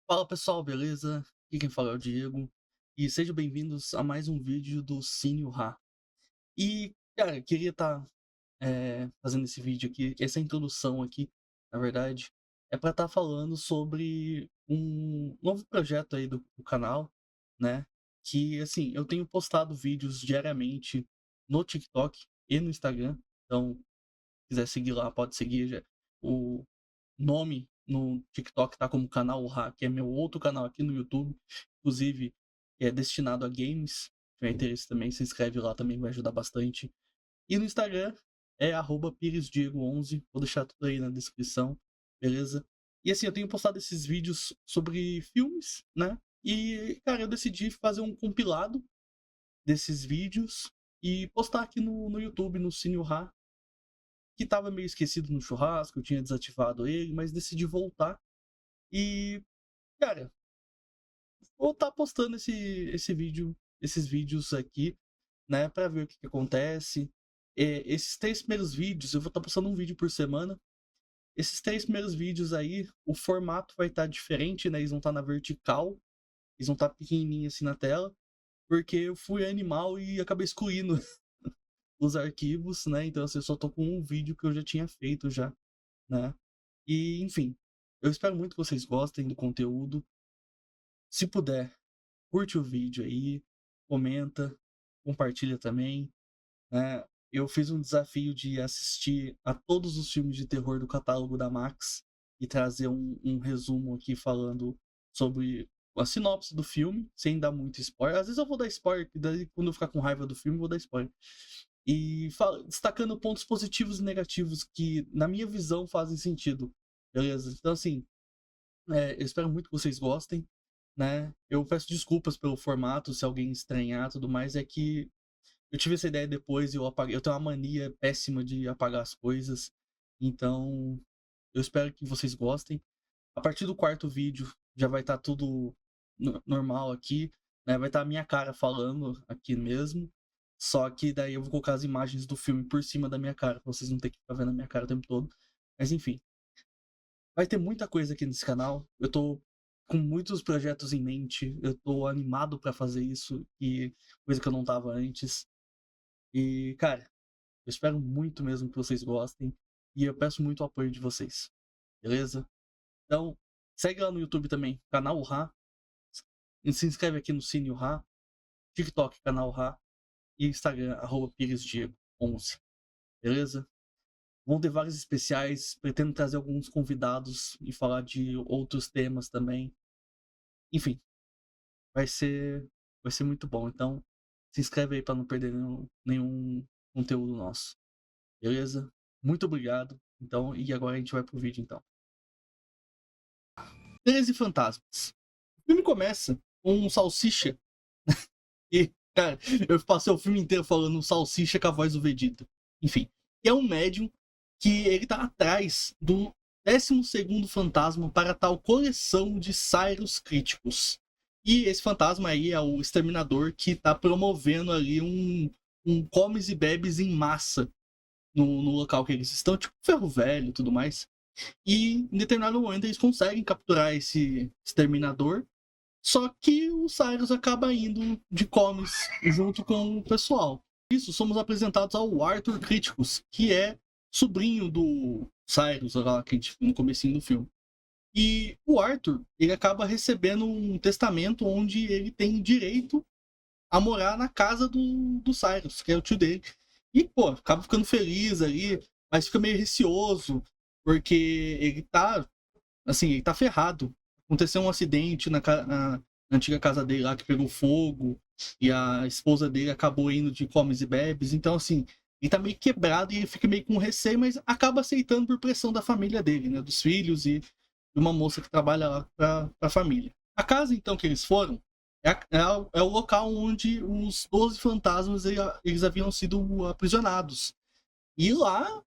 Fala pessoal, beleza? Aqui quem fala é o Diego e sejam bem-vindos a mais um vídeo do Cine Ra. E, cara, queria estar fazendo esse vídeo aqui, essa introdução aqui, na verdade, é para estar falando sobre um novo projeto aí do canal, né? Que, assim, eu tenho postado vídeos diariamente no TikTok e no Instagram, então, se quiser seguir lá, pode seguir. O nome no TikTok tá como canal Ra, que é meu outro canal aqui no YouTube, inclusive é destinado a games. Se tiver interesse também, se inscreve lá também, vai ajudar bastante. E no Instagram é @piresdiego11, vou deixar tudo aí na descrição, beleza? E assim, eu tenho postado esses vídeos sobre filmes, né? E, cara, eu decidi fazer um compilado desses vídeos e postar aqui no YouTube, no Cine Ra, que tava meio esquecido no churrasco, eu tinha desativado ele, mas decidi voltar. E, cara, vou estar postando esses vídeos aqui, né, pra ver o que acontece. Esses 3 primeiros vídeos, eu vou estar postando um vídeo por semana. Esses 3 primeiros vídeos aí, o formato vai estar diferente, né? Eles vão estar na vertical, eles vão estar pequenininhos assim na tela, porque eu fui animal e acabei excluindo os arquivos, né? Então, assim, eu só tô com um vídeo que eu já tinha feito já, né? E, enfim, eu espero muito que vocês gostem do conteúdo. Se puder, curte o vídeo aí, comenta, compartilha também, né? Eu fiz um desafio de assistir a todos os filmes de terror do catálogo da Max e trazer um resumo aqui falando sobre a sinopse do filme, sem dar muito spoiler. Às vezes eu vou dar spoiler, e daí quando eu ficar com raiva do filme, eu vou dar spoiler. E destacando pontos positivos e negativos que, na minha visão, fazem sentido. Beleza? Então, assim, eu espero muito que vocês gostem, né? Eu peço desculpas pelo formato, se alguém estranhar tudo mais, é que eu tive essa ideia depois e eu apaguei. Eu tenho uma mania péssima de apagar as coisas. Então, eu espero que vocês gostem. A partir do quarto vídeo já vai estar tudo normal aqui, né? Vai estar a minha cara falando aqui mesmo. Só que daí eu vou colocar as imagens do filme por cima da minha cara, pra vocês não terem que ficar vendo a minha cara o tempo todo. Mas enfim, vai ter muita coisa aqui nesse canal. Eu tô com muitos projetos em mente. Eu tô animado pra fazer isso, e coisa que eu não tava antes. E, cara, eu espero muito mesmo que vocês gostem. E eu peço muito o apoio de vocês. Beleza? Então, segue lá no YouTube também, canal Ra. E se inscreve aqui no Cine Ra. TikTok, canal Ra. E Instagram, @piresdiego11. Beleza? Vão ter vários especiais. Pretendo trazer alguns convidados e falar de outros temas também. Enfim, vai ser, vai ser muito bom. Então, se inscreve aí para não perder nenhum conteúdo nosso. Beleza? Muito obrigado. Então, e agora a gente vai pro vídeo então. 13 Fantasmas. O filme começa com um salsicha. E, cara, eu passei o filme inteiro falando salsicha com a voz do Vegeta. Enfim, é um médium que ele tá atrás do 12º fantasma para tal coleção de Cyrus críticos. E esse fantasma aí é o exterminador que tá promovendo ali um comes e bebes em massa no local que eles estão, tipo ferro velho e tudo mais. E em determinado momento eles conseguem capturar esse exterminador. Só que o Cyrus acaba indo de comes junto com o pessoal. Isso, somos apresentados ao Arthur Criticus, que é sobrinho do Cyrus, lá que a gente no comecinho do filme. E o Arthur, ele acaba recebendo um testamento onde ele tem direito a morar na casa do Cyrus, que é o tio dele. E, pô, acaba ficando feliz ali, mas fica meio receoso, porque ele tá ferrado. Aconteceu um acidente na antiga casa dele lá que pegou fogo, e a esposa dele acabou indo de comes e bebes. Então, assim, ele tá meio quebrado e ele fica meio com receio, mas acaba aceitando por pressão da família dele, né? Dos filhos e de uma moça que trabalha lá pra família. A casa, então, que eles foram é o local onde os 12 fantasmas eles haviam sido aprisionados. E lá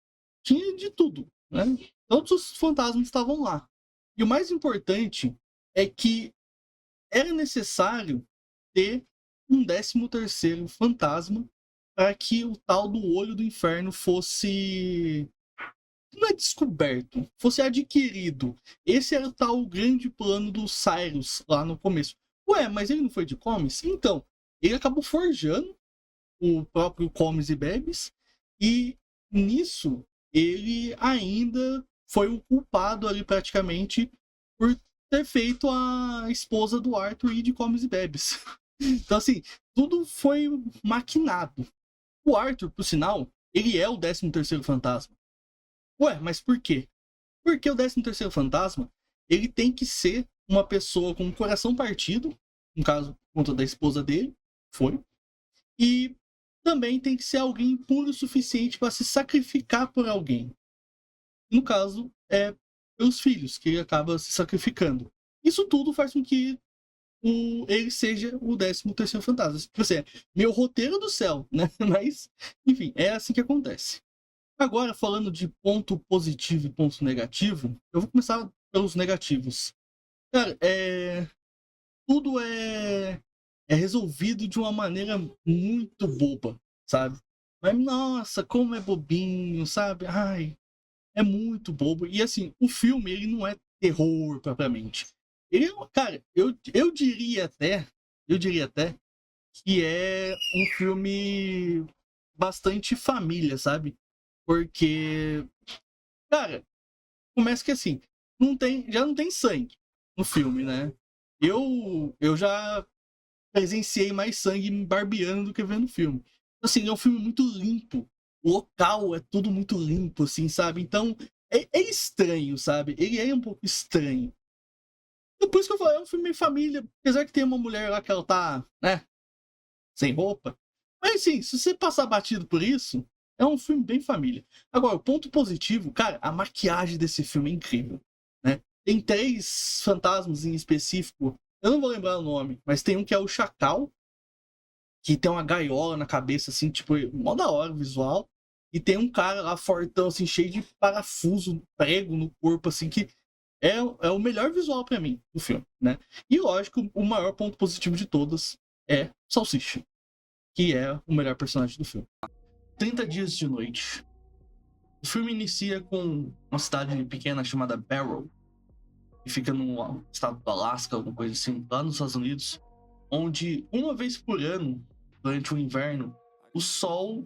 tinha de tudo, né? Todos os fantasmas estavam lá. E o mais importante é que era necessário ter um 13º fantasma para que o tal do olho do inferno não é descoberto, fosse adquirido. Esse era o tal grande plano do Cyrus lá no começo. Ué, mas ele não foi de Comes? Então, ele acabou forjando o próprio Comes e Bebes, e nisso ele ainda foi o culpado ali praticamente por ter feito a esposa do Arthur ir de Comes e Bebes. Então, assim, tudo foi maquinado. O Arthur, por sinal, ele é o 13º fantasma. Ué, mas por quê? Porque o 13º fantasma, ele tem que ser uma pessoa com o coração partido, no caso, por conta da esposa dele, foi, e também tem que ser alguém puro o suficiente para se sacrificar por alguém. No caso, é os filhos, que ele acaba se sacrificando. Isso tudo faz com que ele seja o 13º fantasma. Tipo assim, é meu roteiro do céu, né? Mas, enfim, é assim que acontece. Agora, falando de ponto positivo e ponto negativo, eu vou começar pelos negativos. Cara, tudo é resolvido de uma maneira muito boba, sabe? Mas, nossa, como é bobinho, sabe? Ai, é muito bobo. E, assim, o filme, ele não é terror, propriamente. Ele, cara, eu diria até que é um filme bastante família, sabe? Porque, cara, começa que assim, já não tem sangue no filme, né? Eu já presenciei mais sangue me barbeando do que vendo o filme. Assim, é um filme muito limpo. O local é tudo muito limpo, assim, sabe? Então, é estranho, sabe? Ele é um pouco estranho. Depois que eu falei, é um filme de família. Apesar que tem uma mulher lá que ela tá, né, sem roupa. Mas, assim, se você passar batido por isso, é um filme bem família. Agora, o ponto positivo, cara, a maquiagem desse filme é incrível, né? Tem 3 fantasmas em específico. Eu não vou lembrar o nome, mas tem um que é o Chacal, que tem uma gaiola na cabeça, assim, tipo, mó da hora o visual. E tem um cara lá fortão, assim, cheio de parafuso, prego no corpo, assim, que é o melhor visual pra mim do filme, né? E lógico, o maior ponto positivo de todas é Salsicha, que é o melhor personagem do filme. 30 Dias de Noite. O filme inicia com uma cidade pequena chamada Barrow, que fica no estado do Alasca, alguma coisa assim, lá nos Estados Unidos, onde uma vez por ano, durante o inverno, o sol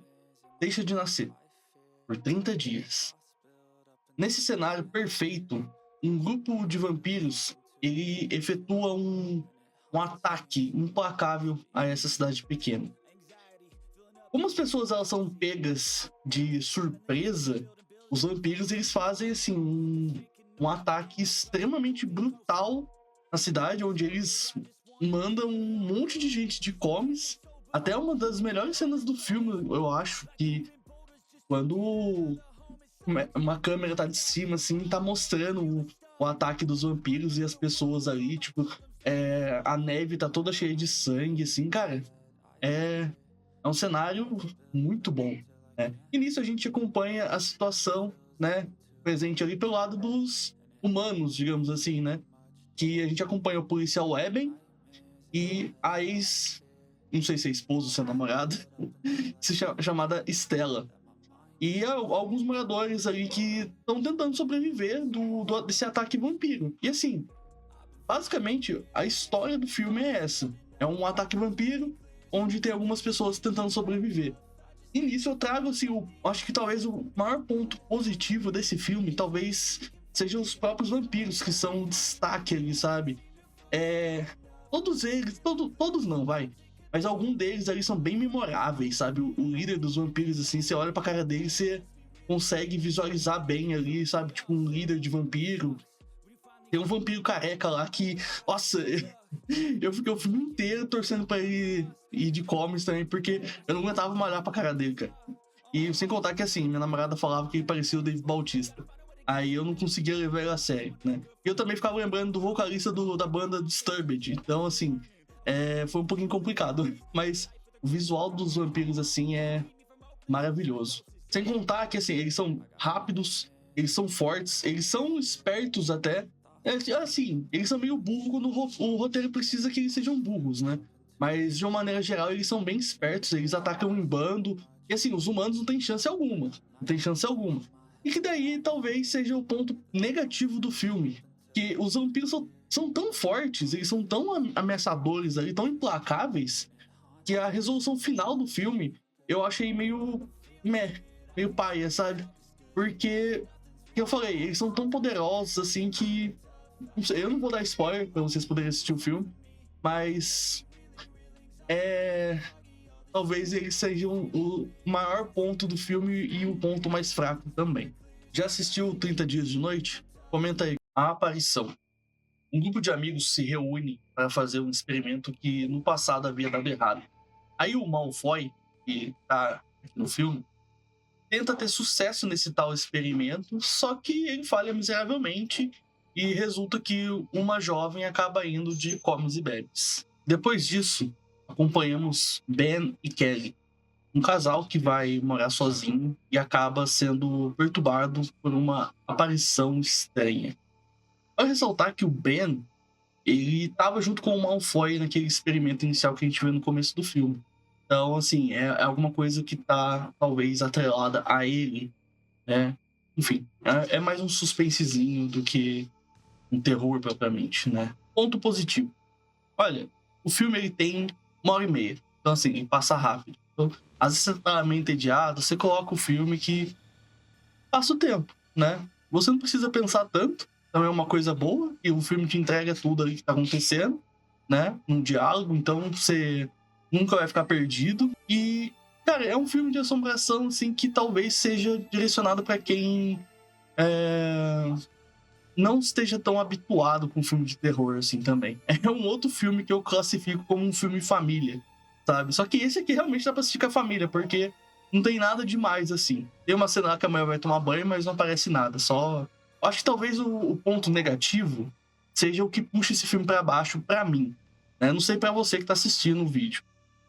deixa de nascer por 30 dias. Nesse cenário perfeito, um grupo de vampiros ele efetua um ataque implacável a essa cidade pequena. Como as pessoas elas são pegas de surpresa, os vampiros eles fazem assim um ataque extremamente brutal na cidade, onde eles mandam um monte de gente de comes. Até uma das melhores cenas do filme, eu acho, que quando uma câmera tá de cima, assim, tá mostrando o ataque dos vampiros e as pessoas ali, tipo, a neve tá toda cheia de sangue, assim, cara, é um cenário muito bom, né? E nisso a gente acompanha a situação, né, presente ali pelo lado dos humanos, digamos assim, né? Que a gente acompanha o policial Eben e a ex, não sei se é esposa ou se é namorada, chamada Stella. E alguns moradores ali que estão tentando sobreviver desse ataque vampiro. E assim, basicamente, a história do filme é essa. É um ataque vampiro, onde tem algumas pessoas tentando sobreviver. E nisso eu trago, assim, acho que talvez o maior ponto positivo desse filme, talvez sejam os próprios vampiros, que são um destaque ali, sabe? Todos eles, todos não, vai. Mas alguns deles ali são bem memoráveis, sabe? O líder dos vampiros, assim, você olha pra cara dele e você consegue visualizar bem ali, sabe? Tipo, um líder de vampiro. Tem um vampiro careca lá que, nossa, eu fiquei o filme inteiro torcendo pra ele ir de comes também, porque eu não aguentava malhar pra cara dele, cara. E sem contar que, assim, minha namorada falava que ele parecia o Dave Bautista. Aí eu não conseguia levar ele a sério, né? E eu também ficava lembrando do vocalista da banda Disturbed. Então, assim, foi um pouquinho complicado. Mas o visual dos vampiros, assim, é maravilhoso. Sem contar que, assim, eles são rápidos, eles são fortes, eles são espertos até. Assim, eles são meio burros quando o roteiro precisa que eles sejam burros, né? Mas, de uma maneira geral, eles são bem espertos, eles atacam em bando. E, assim, os humanos não têm chance alguma. Não tem chance alguma. E que daí talvez seja o ponto negativo do filme. Que os vampiros são tão fortes, eles são tão ameaçadores ali, tão implacáveis, que a resolução final do filme eu achei meio meio paia, sabe? Porque, que eu falei, eles são tão poderosos assim que. Não sei, eu não vou dar spoiler pra vocês poderem assistir o filme, mas. Talvez eles sejam o maior ponto do filme e o ponto mais fraco também. Já assistiu 30 Dias de Noite? Comenta aí. A aparição. Um grupo de amigos se reúne para fazer um experimento que no passado havia dado errado. Aí o Malfoy, que tá aqui no filme, tenta ter sucesso nesse tal experimento, só que ele falha miseravelmente e resulta que uma jovem acaba indo de comes e bebes. Depois disso, acompanhamos Ben e Kelly, um casal que vai morar sozinho e acaba sendo perturbado por uma aparição estranha. Vale ressaltar que o Ben, ele estava junto com o Malfoy naquele experimento inicial que a gente vê no começo do filme. Então, assim, é alguma coisa que tá, talvez, atrelada a ele, né? Enfim, é mais um suspensezinho do que um terror propriamente, né? Ponto positivo. Olha, o filme ele tem 1h30. Então, assim, ele passa rápido. Então, às vezes você tá meio entediado, você coloca o filme que passa o tempo, né? Você não precisa pensar tanto, então é uma coisa boa, e o filme te entrega tudo ali que tá acontecendo, né? Um diálogo, então você nunca vai ficar perdido. E, cara, é um filme de assombração, assim, que talvez seja direcionado para quem não esteja tão habituado com filme de terror, assim, também. É um outro filme que eu classifico como um filme família, sabe? Só que esse aqui realmente dá pra assistir com a família, porque não tem nada demais, assim. Tem uma cena lá que a mulher vai tomar banho, mas não aparece nada, só... Acho que talvez o ponto negativo seja o que puxa esse filme pra baixo pra mim, né? Não sei pra você que tá assistindo o vídeo,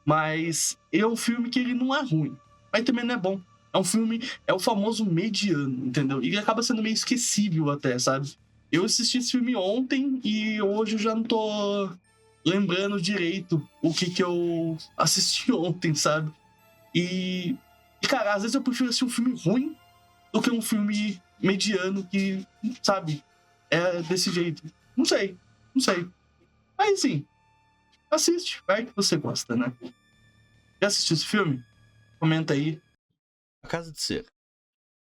mas é um filme que ele não é ruim, mas também não é bom. É um filme, é o famoso mediano, entendeu? E ele acaba sendo meio esquecível até, sabe? Eu assisti esse filme ontem e hoje eu já não tô lembrando direito o que eu assisti ontem, sabe? E, cara, às vezes eu prefiro assistir um filme ruim do que um filme mediano que, sabe, é desse jeito. Não sei, não sei. Mas, assim, assiste, vai que você gosta, né? Já assistiu esse filme? Comenta aí. A Casa de Cera.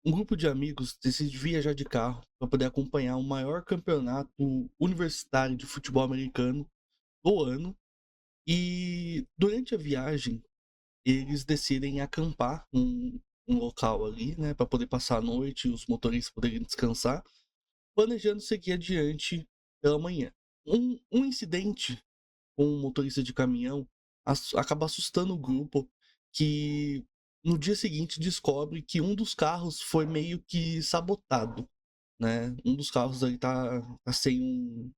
Um grupo de amigos decide viajar de carro para poder acompanhar o maior campeonato universitário de futebol americano do ano. E durante a viagem, eles decidem acampar um local ali, né, para poder passar a noite e os motoristas poderem descansar, planejando seguir adiante pela manhã. Um incidente com um motorista de caminhão acaba assustando o grupo, que no dia seguinte descobre que um dos carros foi meio que sabotado, né? Um dos carros ali tá sem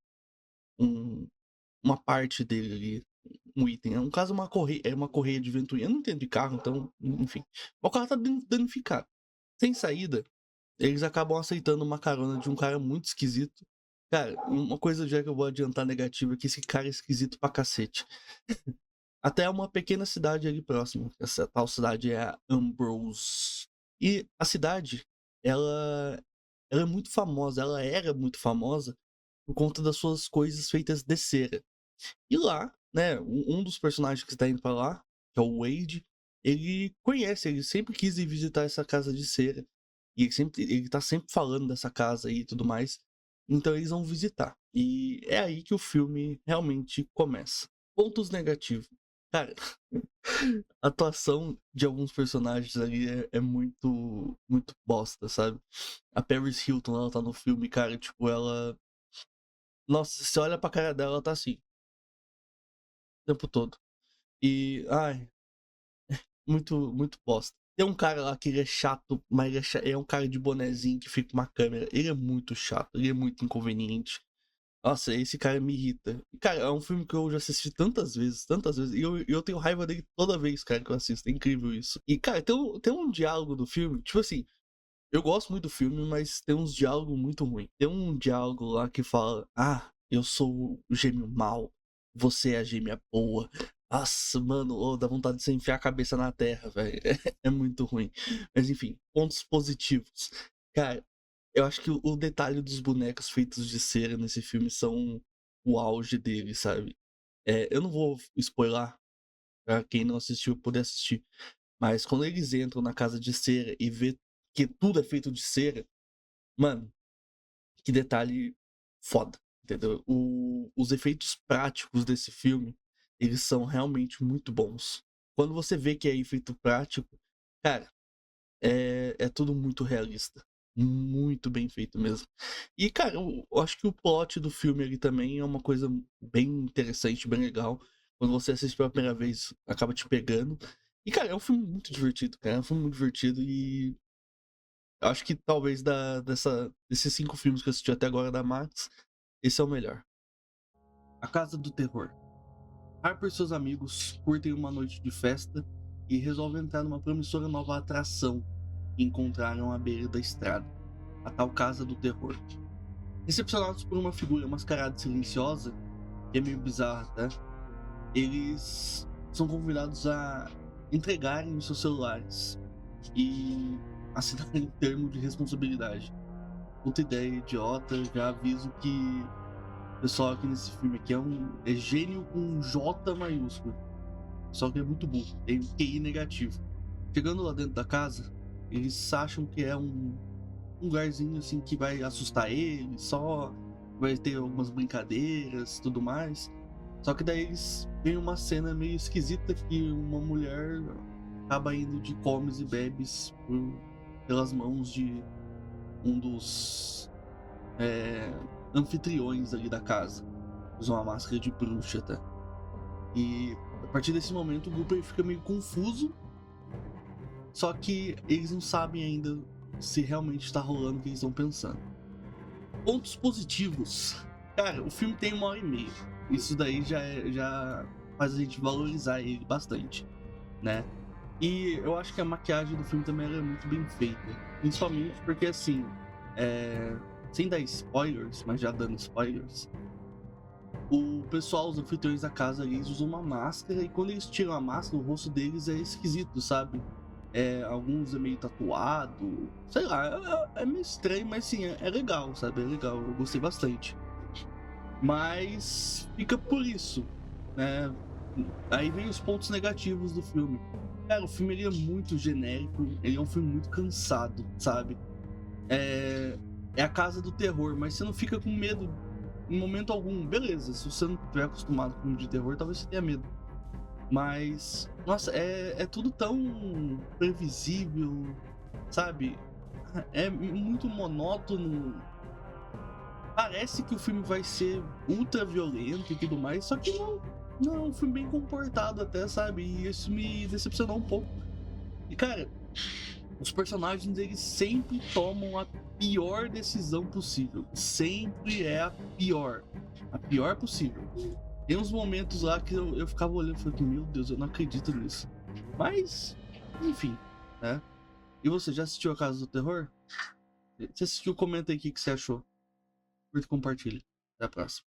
uma parte dele ali, um item. É um caso, uma correia de ventoinha. Eu não entendo de carro, então, enfim. O carro tá danificado. Sem saída, eles acabam aceitando uma carona de um cara muito esquisito. Cara, uma coisa já que eu vou adiantar negativa é que esse cara é esquisito pra cacete. Até uma pequena cidade ali próxima. Essa tal cidade é a Ambrose. E a cidade, ela é muito famosa. Ela era muito famosa por conta das suas coisas feitas de cera. E lá, né, um dos personagens que está indo pra lá, que é o Wade, ele sempre quis ir visitar essa casa de cera. E ele tá sempre falando dessa casa aí e tudo mais. Então eles vão visitar. E é aí que o filme realmente começa. Pontos negativos. Cara, a atuação de alguns personagens ali é muito, muito bosta, sabe? A Paris Hilton, ela tá no filme, cara, tipo, ela... Nossa, você olha pra cara dela, ela tá assim, o tempo todo. E, ai, muito, muito bosta. Tem um cara lá que ele é chato, mas é um cara de bonezinho que fica com uma câmera. Ele é muito chato, ele é muito inconveniente. Nossa, esse cara me irrita. E, cara, é um filme que eu já assisti tantas vezes. E eu tenho raiva dele toda vez, cara, que eu assisto. É incrível isso. E, cara, tem um diálogo do filme, tipo assim, eu gosto muito do filme, mas tem uns diálogos muito ruins. Tem um diálogo lá que fala: Ah, eu sou o gêmeo mau, você é a gêmea boa. Nossa, mano, dá vontade de você enfiar a cabeça na terra, velho. É muito ruim. Mas enfim, pontos positivos. Cara, eu acho que o detalhe dos bonecos feitos de cera nesse filme são o auge dele, sabe? Eu não vou spoiler pra quem não assistiu poder assistir. Mas quando eles entram na casa de cera e vê que tudo é feito de cera, mano, que detalhe foda, entendeu? Os efeitos práticos desse filme, eles são realmente muito bons. Quando você vê que é efeito prático, cara, é tudo muito realista. Muito bem feito mesmo. E, cara, eu acho que o plot do filme ali também é uma coisa bem interessante, bem legal. Quando você assiste pela primeira vez, acaba te pegando. E, cara, é um filme muito divertido, cara. É um filme muito divertido e eu acho que talvez desses 5 filmes que eu assisti até agora da Max, esse é o melhor. A Casa do Terror. Harper e seus amigos curtem uma noite de festa e resolvem entrar numa promissora nova atração que encontraram à beira da estrada, a tal Casa do Terror. Recepcionados por uma figura mascarada e silenciosa, que é meio bizarra, tá? Eles são convidados a entregarem os seus celulares e assinarem um termo de responsabilidade. Puta ideia idiota, já aviso que o pessoal aqui nesse filme aqui é gênio com um J maiúsculo. Só que é muito burro, tem um QI negativo. Chegando lá dentro da casa, eles acham que é um lugarzinho assim que vai assustar eles, só vai ter algumas brincadeiras, tudo mais. Só que daí eles veem uma cena meio esquisita que uma mulher acaba indo de comes e bebes pelas mãos de um dos anfitriões ali da casa. Usa uma máscara de bruxa, tá? E a partir desse momento o grupo aí fica meio confuso. Só que eles não sabem ainda se realmente tá rolando o que eles estão pensando. Pontos positivos. Cara, o filme tem 1h30. Isso daí já faz a gente valorizar ele bastante, né? E eu acho que a maquiagem do filme também era muito bem feita. Principalmente porque, assim, sem dar spoilers, mas já dando spoilers, o pessoal, os anfitriões da casa, eles usam uma máscara e quando eles tiram a máscara, o rosto deles é esquisito, sabe? Alguns é meio tatuado, sei lá, é meio estranho, mas sim, é legal, sabe? É legal, eu gostei bastante. Mas fica por isso, né? Aí vem os pontos negativos do filme. Cara, o filme ele é muito genérico, ele é um filme muito cansado, sabe? É a casa do terror, mas você não fica com medo em momento algum. Beleza, se você não estiver acostumado com filme de terror, talvez você tenha medo. Mas, nossa, é tudo tão previsível, sabe? É muito monótono. Parece que o filme vai ser ultra violento e tudo mais, só que não. Não, é um filme bem comportado até, sabe? E isso me decepcionou um pouco. E, cara, os personagens, eles sempre tomam a pior decisão possível. Sempre é a pior. A pior possível. Tem uns momentos lá que eu ficava olhando e falei, meu Deus, eu não acredito nisso. Mas, enfim, né? E você, já assistiu A Casa do Terror? Se assistiu, comenta aí o que você achou. Curta e compartilha. Até a próxima.